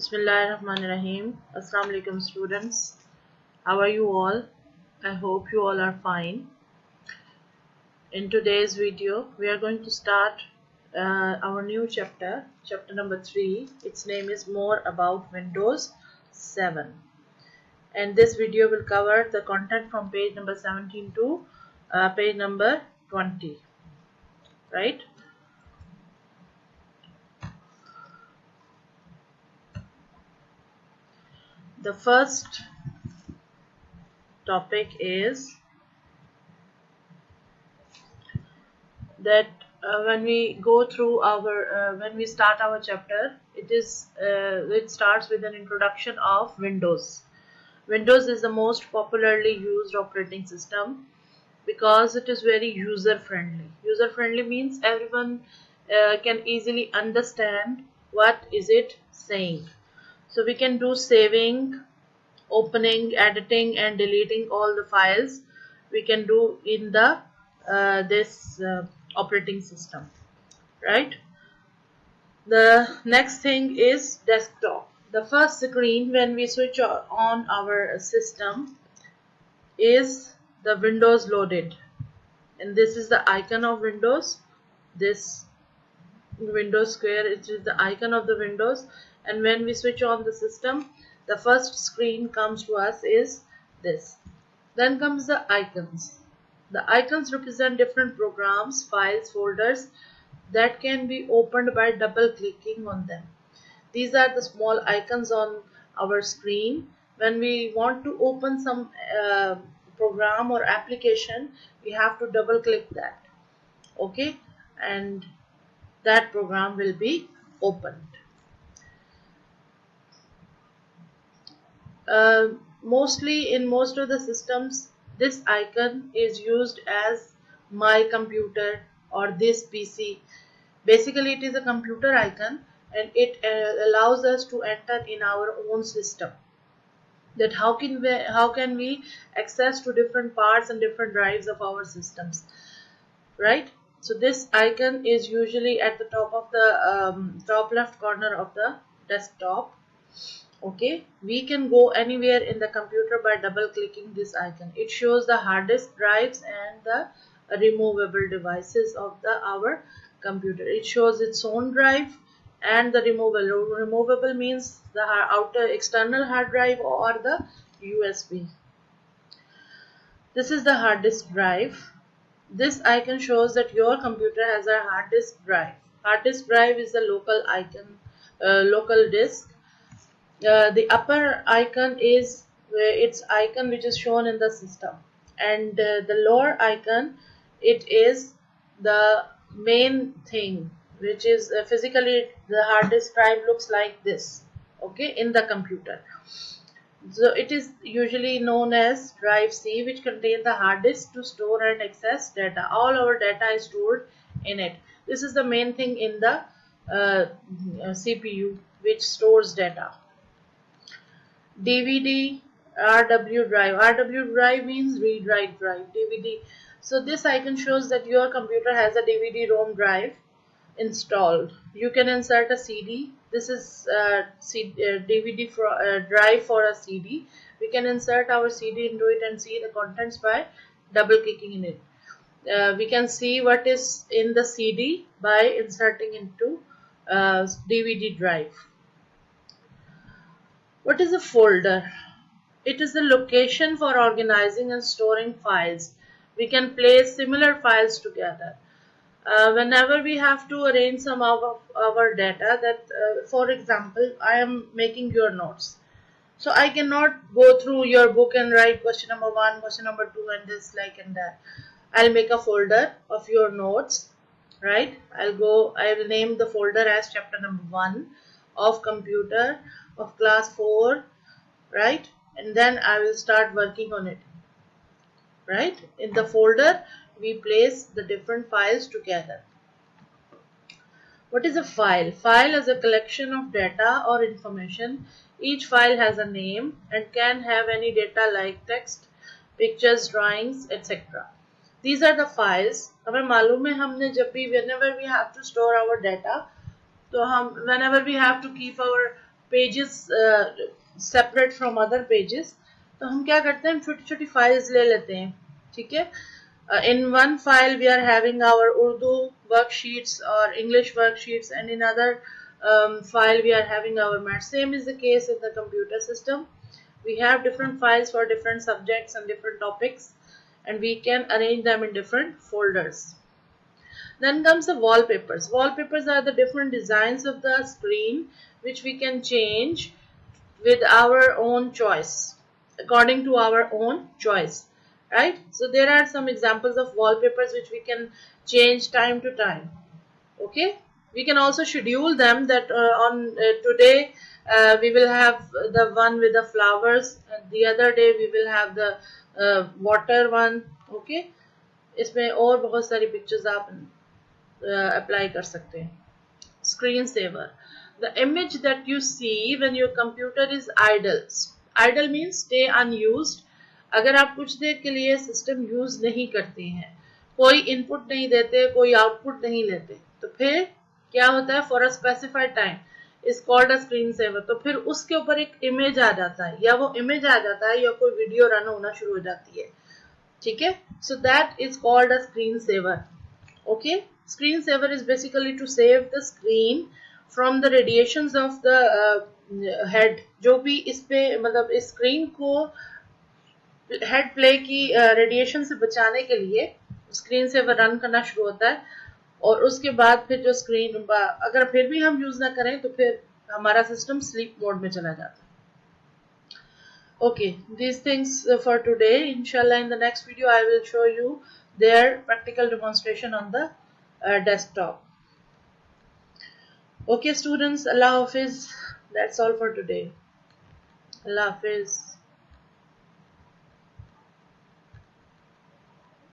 Bismillahirrahmanirrahim. Assalamu alaikum students. How are you all? I hope you all are fine. In today's video, we are going to start our new chapter, chapter number 3. Its name is More About Windows 7. And this video will cover the content from page number 17 to page number 20. Right? The first topic is that when we go through our when we start our chapter, it starts with an introduction of Windows. Windows is the most popularly used operating system because it is very user friendly. User friendly means everyone can easily understand what is it saying. So we can do saving, opening, editing and deleting all the files we can do in the this operating system, right? The next thing is desktop. The first screen when we switch on our system is the Windows loaded, and this is the icon of Windows. This Windows square, it is the icon of the Windows, and when we switch on the system, the first screen comes to us is this. Then comes the icons. The icons represent different programs, files, folders that can be opened by double clicking on them. These are the small icons on our screen. When we want to open some program or application, we have to double click that. Okay, and that program will be opened. Mostly in most of the systems, this icon is used as my computer or this PC. Basically, it is a computer icon, and it allows us to enter in our own system. That how can we access to different parts and different drives of our systems, right? So this icon is usually at the top of the top left corner of the desktop. Okay, we can go anywhere in the computer by double clicking this icon. It shows the hard disk drives and the removable devices of our computer. It shows its own drive and the removable means the outer external hard drive or the USB. This is the hard disk drive. This icon shows that your computer has a hard disk drive. Hard disk drive is the local icon, local disk. The upper icon is its icon which is shown in the system, and the lower icon, it is the main thing, which is physically the hard disk drive looks like this, okay, in the computer. So it is usually known as drive C, which contains the hard disk to store and access data. All our data is stored in it. This is the main thing in the CPU, which stores data. DVD, RW drive. RW drive means read write drive. DVD. So this icon shows that your computer has a DVD-ROM drive installed. You can insert a CD. This is DVD drive for a CD. We can insert our CD into it and see the contents by double clicking in it. We can see what is in the CD by inserting into DVD drive. What is a folder? It is the location for organizing and storing files. We can place similar files together. Whenever we have to arrange some of our data, that for example, I am making your notes. So I cannot go through your book and write question number 1, question number 2 and this like and that. I'll make a folder of your notes, right? I will name the folder as chapter number 1 of computer of class 4, right? And then I will start working on it, right? In the folder, we place the different files together. What is a file? File is a collection of data or information. Each file has a name and can have any data like text, pictures, drawings, etc. These are the files. हमें मालूम है हमने जब भी whenever we have to store our data, तो हम whenever we have to keep our pages separate from other pages, तो हम क्या करते हैं, छोटी छोटी फाइल्स ले लेते हैं. ठीक है. In one file we are having our Urdu worksheets or English worksheets, and in other file we are having our math. Same is the case in the computer system. We have different files for different subjects and different topics, and we can arrange them in different folders. Then comes the wallpapers. Wallpapers are the different designs of the screen which we can change with our own choice, according to our own choice, right? So there are some examples of wallpapers which we can change time to time. Okay, we can also schedule them that on today we will have the one with the flowers, and the other day we will have the water one. Okay, इसमें और बहुत सारी pictures आप apply कर सकते हैं. Screen saver. The image that you see when your computer is idle. Idle means stay unused. अगर आप कुछ देर के लिए सिस्टम यूज नहीं करते हैं, कोई इनपुट नहीं देते, कोई आउटपुट नहीं लेते, तो फिर क्या होता है, for a specified time is called a screen saver. तो फिर उसके ऊपर एक इमेज आ जाता है, या वो इमेज आ जाता है, या कोई वीडियो रन होना शुरू हो जाती है. ठीक है. So that is called a screen saver. Okay. Screen saver is basically to save the screen from the radiations of the head. जो भी इस पे मतलब इस स्क्रीन को हेड प्ले की रेडिएशन से बचाने के लिए स्क्रीन सेवर रन करना शुरू होता है, और उसके बाद फिर जो स्क्रीन अगर फिर भी हम यूज ना करें तो फिर हमारा सिस्टम स्लीप मोड में चला जाता है. Okay, these things for today. Inshallah, in the next video I will show you their practical demonstration on the desktop. Okay students, Allah Hafiz. That's all for today. Allah Hafiz.